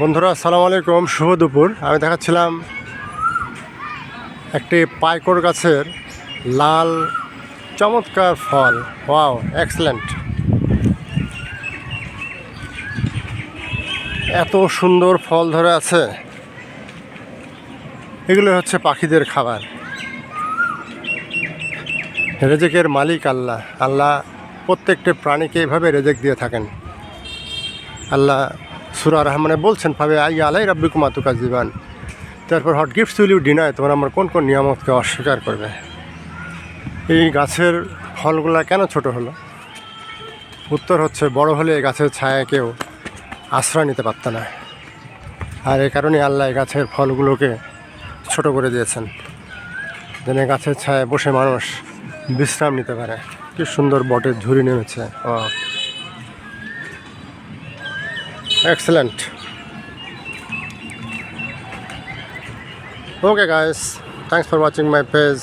বন্ধুরা আসসালামু আলাইকুম, শুভ দুপুর। আমি দেখাচ্ছিলাম একটি পাইকর গাছের লাল চমৎকার ফল। Wow, excellent! এত সুন্দর ফল ধরে আছে। এগুলো হচ্ছে পাখিদের খাবার। রেজেকের মালিক আল্লাহ। আল্লাহ প্রত্যেকটি প্রাণীকে এভাবে রেজেক দিয়ে থাকেন। আল্লাহ সূরা রহমানে বলছেন, ভাবে আইয়া আলাই রাব্বিকুমা তুকাজ্জিবান। তারপর what gifts will you deny, তোমরা আমার কোন কোন নিয়ামতকে অস্বীকার করবে। এই গাছের ফলগুলা কেন ছোট হলো? উত্তর হচ্ছে, বড় হলে এই গাছের ছায়ায় কেউ আশ্রয় নিতে পারত না, আর এই কারণে আল্লাহ এই গাছের ফলগুলোকে ছোট করে দিয়েছেন, যেন গাছের ছায়ায় বসে মানুষ বিশ্রাম নিতে পারে। কি সুন্দর বটের ঝুরি নেমেছে। ও excellent! Okay guys, thanks for watching my page.